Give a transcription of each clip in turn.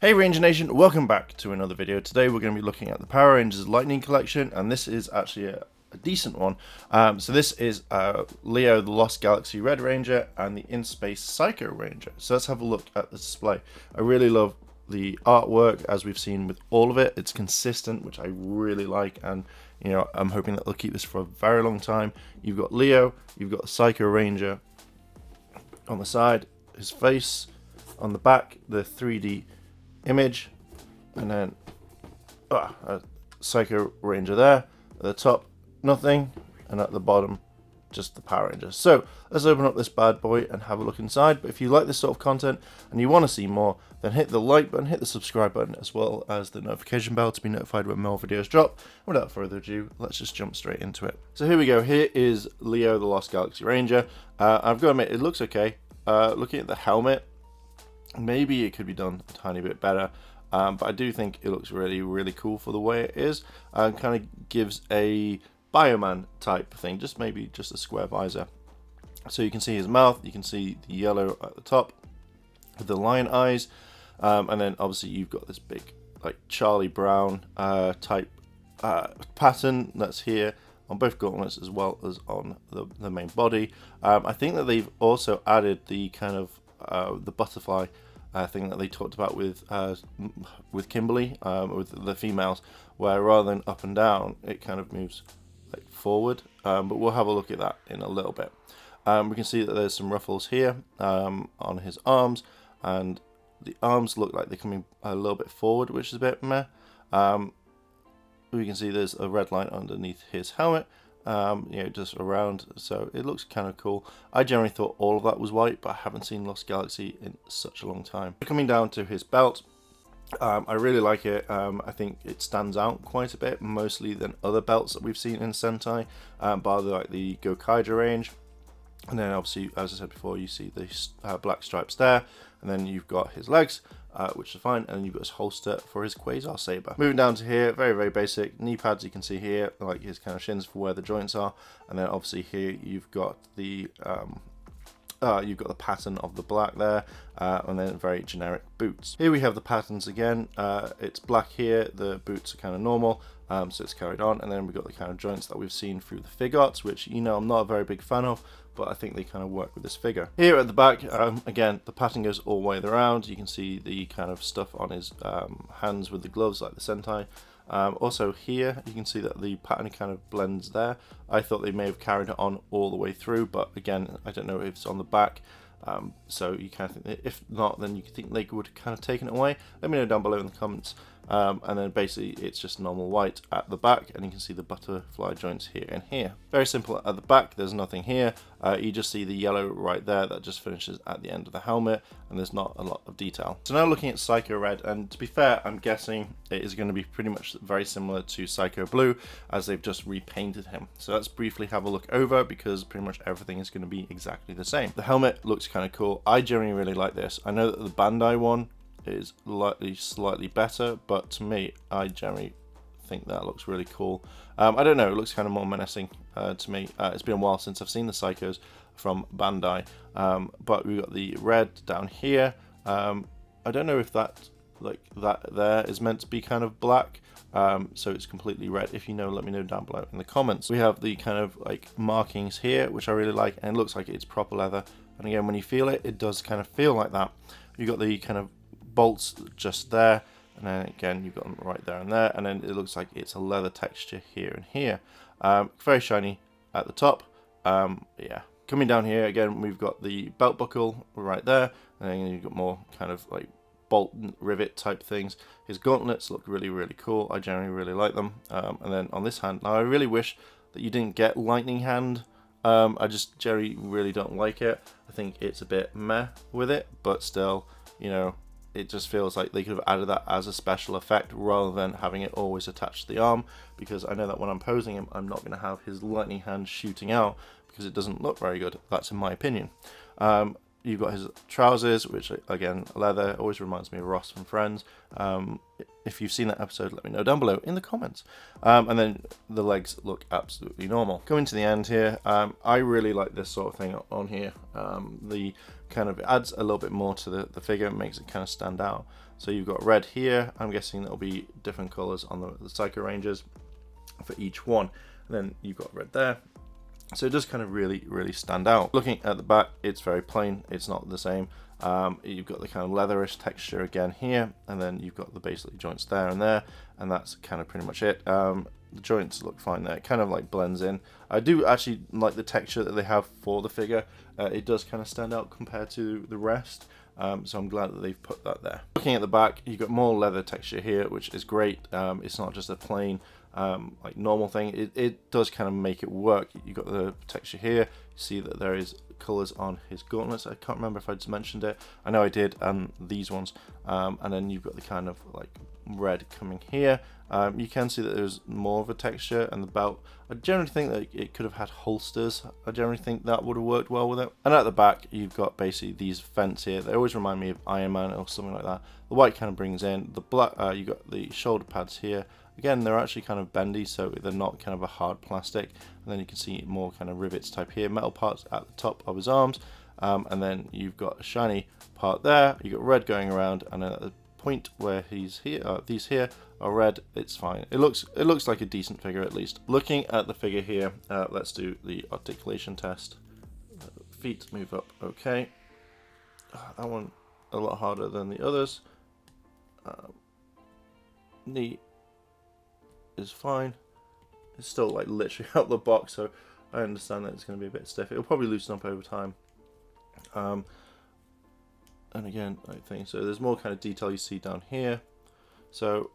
Hey Ranger Nation, welcome back to another video. Today we're going to be looking at the Power Rangers Lightning Collection, and this is actually a decent one. So this is Leo the Lost Galaxy Red Ranger and the In Space Psycho Ranger. So let's have a look at the display. I really love the artwork, as we've seen with all of it. It's consistent, which I really like, and you know, I'm hoping that they'll keep this for a very long time. You've got Leo, you've got the Psycho Ranger on the side, his face on the back, the 3D image, and then a Psycho Ranger there. At the top, nothing, and at the bottom, just the Power Rangers. So let's open up this bad boy and have a look inside. But if you like this sort of content and you want to see more, then hit the like button, hit the subscribe button, as well as the notification bell to be notified when more videos drop. Without further ado, let's just jump straight into it. So here we go. Here is Leo the Lost Galaxy Ranger. I've got to admit, it looks okay. Looking at the helmet, maybe it could be done a tiny bit better, but I do think it looks really cool for the way it is. Kind of gives a Bioman type thing, maybe just a square visor. So you can see his mouth, you can see the yellow at the top with the lion eyes, and then obviously you've got this big like Charlie Brown type pattern that's here on both gauntlets as well as on the main body. I think that they've also added the kind of the butterfly thing that they talked about with Kimberly, with the females, where rather than up and down, it kind of moves like forward. But we'll have a look at that in a little bit. We can see that there's some ruffles here on his arms, and the arms look like they're coming a little bit forward, which is a bit meh. We can see there's a red line underneath his helmet, you know, just around, so it looks kind of cool. I generally thought all of that was white, but I haven't seen Lost Galaxy in such a long time. Coming down to his belt, I really like it. I think it stands out quite a bit, mostly than other belts that we've seen in Sentai, bar like the Gokaiger range. And then obviously, as I said before, you see the black stripes there, and then you've got his legs, which are fine, and then you've got his holster for his Quasar Saber. Moving down to here, very basic knee pads. You can see here, like his kind of shins for where the joints are, and then obviously here you've got the pattern of the black there, and then very generic boots. Here we have the patterns again. It's black here, the boots are kind of normal, so it's carried on, and then we've got the kind of joints that we've seen through the fig arts, which, you know, I'm not a very big fan of, but I think they kind of work with this figure. Here at the back, again, the pattern goes all the way around. You can see the kind of stuff on his hands with the gloves, like the Sentai. Also here, you can see that the pattern kind of blends there. I thought they may have carried it on all the way through, but again, I don't know if it's on the back. So you kind of think that if not, then you think they would have kind of taken it away. Let me know down below in the comments. And then basically it's just normal white at the back, and you can see the butterfly joints here and here. Very simple at the back, there's nothing here. You just see the yellow right there that just finishes at the end of the helmet, and there's not a lot of detail. So now looking at Psycho Red, and to be fair, I'm guessing it is going to be pretty much very similar to Psycho Blue, as they've just repainted him. So let's briefly have a look over, because pretty much everything is going to be exactly the same. The helmet looks kind of cool. I generally really like this. I know that the Bandai one is slightly better, but to me, I generally think that looks really cool. I don't know, it looks kind of more menacing to me. It's been a while since I've seen the Psychos from Bandai, but we've got the red down here. I don't know if that there is meant to be kind of black, so it's completely red. If you know, let me know down below in the comments. We have the kind of like markings here, which I really like, and it looks like it's proper leather, and again, when you feel it, it does kind of feel like that. You've got the kind of bolts just there, and then again you've got them right there and there, and then it looks like it's a leather texture here and here. Very shiny at the top. Yeah, coming down here again, we've got the belt buckle right there, and then you've got more kind of like bolt and rivet type things. His gauntlets look really cool. I generally really like them. And then on this hand, now I really wish that you didn't get lightning hand. I just generally really don't like it. I think it's a bit meh with it, but still, you know, it just feels like they could have added that as a special effect rather than having it always attached to the arm, because I know that when I'm posing him, I'm not going to have his lightning hand shooting out, because it doesn't look very good. That's in my opinion. You've got his trousers, which again, leather, always reminds me of Ross from Friends. If you've seen that episode, let me know down below in the comments. And then the legs look absolutely normal. Coming to the end here, I really like this sort of thing on here. The kind of adds a little bit more to the figure, makes it kind of stand out. So you've got red here. I'm guessing there'll be different colors on the Psycho Rangers for each one. And then you've got red there. So it does kind of really stand out. Looking at the back, it's very plain. It's not the same. You've got the kind of leatherish texture again here, and then you've got the basically joints there, and that's kind of pretty much it. The joints look fine there. It kind of like blends in. I do actually like the texture that they have for the figure. It does kind of stand out compared to the rest. So I'm glad that they've put that there. Looking at the back, you've got more leather texture here, which is great. It's not just a plain like normal thing. It does kind of make it work. You've got the texture here. You see that there is colors on his gauntlets. I can't remember if I just mentioned it. I know I did. These ones, and then you've got the kind of like red coming here. You can see that there's more of a texture, and the belt, I generally think that it could have had holsters. I generally think that would have worked well with it. And at the back, you've got basically these vents here. They always remind me of Iron Man or something like that. The white kind of brings in the black. You got the shoulder pads here. Again, they're actually kind of bendy, so they're not kind of a hard plastic. And then you can see more kind of rivets type here, metal parts at the top of his arms. And then you've got a shiny part there. You've got red going around, and then at the point where he's here, these here are red. It's fine. It looks like a decent figure at least. Looking at the figure here, let's do the articulation test. Feet move up, okay. That one a lot harder than the others. Knee is fine. It's still like literally out the box, so I understand that it's going to be a bit stiff. It'll probably loosen up over time. And again, I think so. There's more kind of detail you see down here. So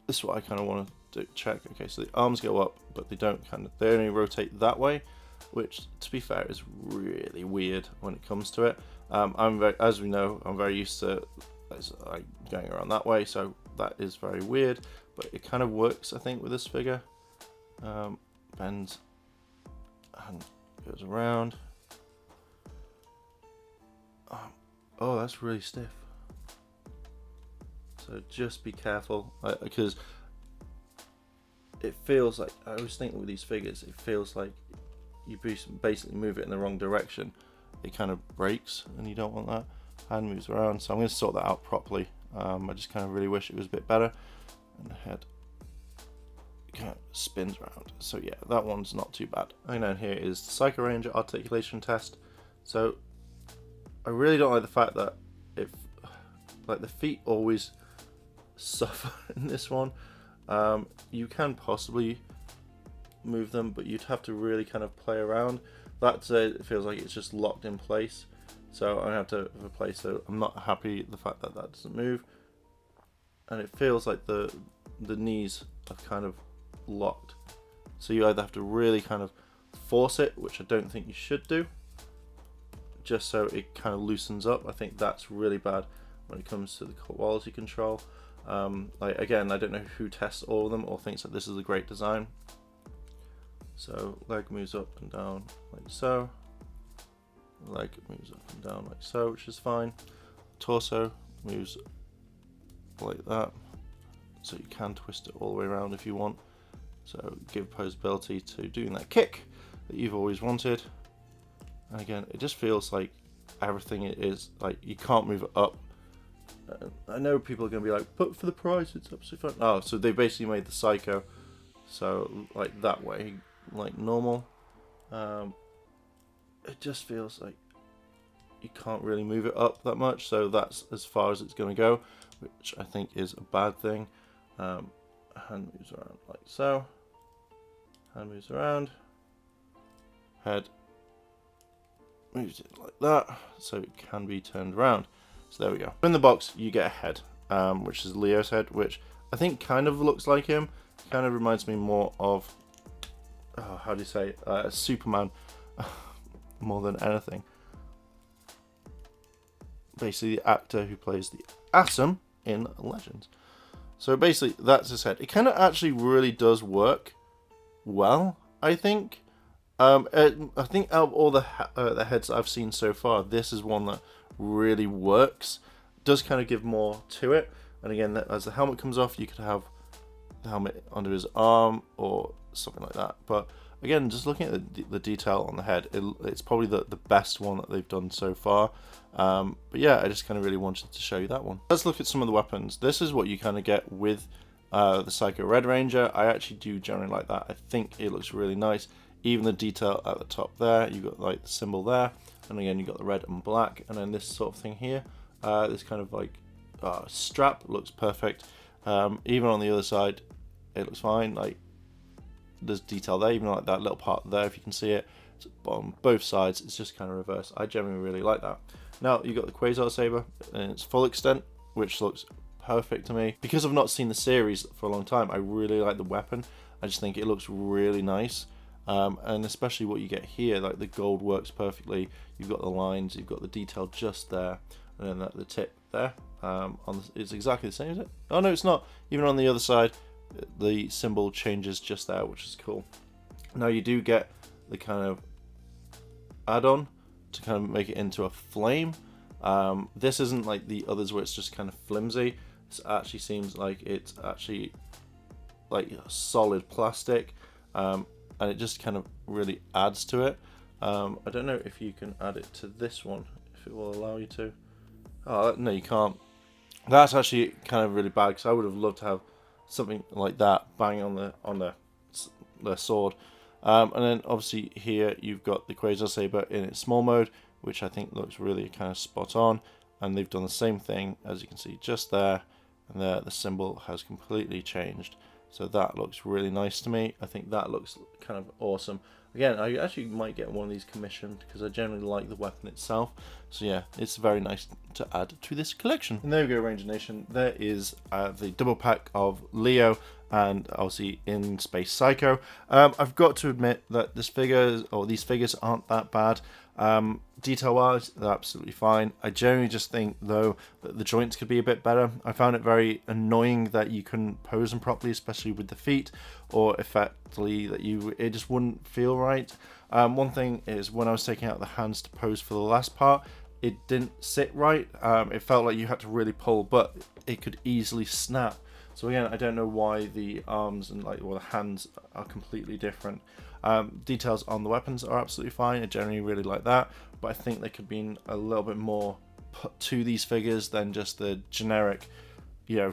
this is what I kind of want to check. Okay, so the arms go up, but they don't they only rotate that way, which, to be fair, is really weird when it comes to it. As we know, I'm very used to like going around that way, so that is very weird. But it kind of works, I think, with this figure. Bends and goes around. Oh, that's really stiff. So just be careful, because it feels like, I always think with these figures, it feels like you basically move it in the wrong direction. It kind of breaks, and you don't want that. Hand moves around, so I'm going to sort that out properly. I just kind of really wish it was a bit better. And the head kind of spins around. So yeah, that one's not too bad. And then here is the Psycho Ranger Articulation Test. So I really don't like the fact that if like the feet always suffer in this one. You can possibly move them, but you'd have to really kind of play around. That it feels like it's just locked in place, so I have to replace. So I'm not happy the fact that that doesn't move, and it feels like the knees are kind of locked. So you either have to really kind of force it, which I don't think you should do, just so it kind of loosens up. I think that's really bad when it comes to the quality control. Like again, I don't know who tests all of them or thinks that this is a great design. So leg moves up and down like so. Leg moves up and down like so, which is fine. Torso moves like that. So you can twist it all the way around if you want. So give posability to doing that kick that you've always wanted. And again, it just feels like everything is like you can't move it up. I know people are going to be like, but for the price, it's absolutely fine. Oh, so they basically made the Psycho, so like that way, like normal. It just feels like you can't really move it up that much, so that's as far as it's going to go, which I think is a bad thing. Hand moves around like so. Hand moves around. Head moves it like that, so it can be turned around. So there we go. In the box, you get a head, which is Leo's head, which I think kind of looks like him. Kind of reminds me more of, how do you say, Superman, more than anything. Basically, the actor who plays the Atom in Legends. So basically, that's his head. It kind of actually really does work well, I think. I think out of all the heads I've seen so far, this is one that really works. Does kind of give more to it, and again, as the helmet comes off, you could have the helmet under his arm or something like that. But again, just looking at the detail on the head, it's probably the best one that they've done so far. But yeah, I just kind of really wanted to show you that one. Let's look at some of the weapons. This is what you kind of get with the Psycho Red Ranger. I actually do generally like that. I think it looks really nice. Even the detail at the top there, you've got like the symbol there, and again you've got the red and black, and then this sort of thing here, this kind of like strap looks perfect. Even on the other side, it looks fine. Like there's detail there, even like that little part there, if you can see it. It's on both sides, it's just kind of reversed. I generally really like that. Now you've got the Quasar Saber in its full extent, which looks perfect to me. Because I've not seen the series for a long time, I really like the weapon. I just think it looks really nice. And especially what you get here, like the gold works perfectly. You've got the lines, you've got the detail just there, and then the tip there. It's exactly the same, is it? Oh no, it's not. Even on the other side, the symbol changes just there, which is cool. Now you do get the kind of add-on to kind of make it into a flame. This isn't like the others where it's just kind of flimsy. This actually seems like it's actually like solid plastic. And it just kind of really adds to it. I don't know if you can add it to this one, if it will allow you to. Oh, no, you can't. That's actually kind of really bad, because I would have loved to have something like that bang on the sword. And then obviously here you've got the Quasar Saber in its small mode, which I think looks really kind of spot on. And they've done the same thing, as you can see, just there, and there the symbol has completely changed. So that looks really nice to me. I think that looks kind of awesome. Again, I actually might get one of these commissioned, because I generally like the weapon itself. So yeah, it's very nice to add to this collection. And there we go, Ranger Nation. There is the double pack of Leo and obviously in Space Psycho. I've got to admit that these figures aren't that bad. Detail wise, they're absolutely fine. I generally just think though that the joints could be a bit better. I found it very annoying that you couldn't pose them properly, especially with the feet, or effectively that it just wouldn't feel right. One thing is, when I was taking out the hands to pose for the last part, it didn't sit right. It felt like you had to really pull, but it could easily snap. So again, I don't know why the arms and the hands are completely different. Details on the weapons are absolutely fine. I generally really like that, but I think there could be a little bit more put to these figures than just the generic,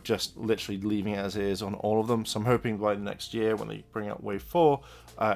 just literally leaving it as it is on all of them. So I'm hoping by next year, when they bring out Wave 4,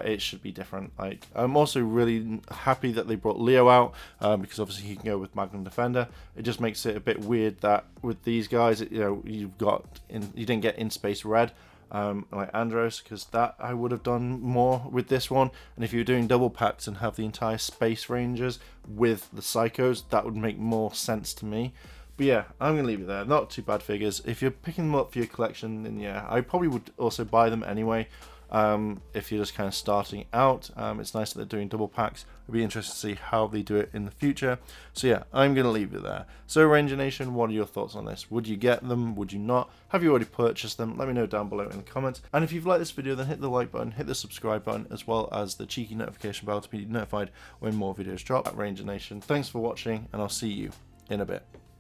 it should be different. Like, I'm also really happy that they brought Leo out, because obviously he can go with Magnum Defender. It just makes it a bit weird that with these guys, you didn't get In Space Red, like Andros, because that I would have done more with this one. And if you're doing double packs and have the entire Space Rangers with the Psychos, that would make more sense to me. But yeah, I'm going to leave it there. Not too bad figures. If you're picking them up for your collection, then yeah, I probably would also buy them anyway. If you're just kind of starting out, it's nice that they're doing double packs. I'd be interested to see how they do it in the future. So yeah, I'm going to leave it there. So Ranger Nation, what are your thoughts on this? Would you get them? Would you not? Have you already purchased them? Let me know down below in the comments. And if you've liked this video, then hit the like button, hit the subscribe button, as well as the cheeky notification bell to be notified when more videos drop. At Ranger Nation, thanks for watching, and I'll see you in a bit.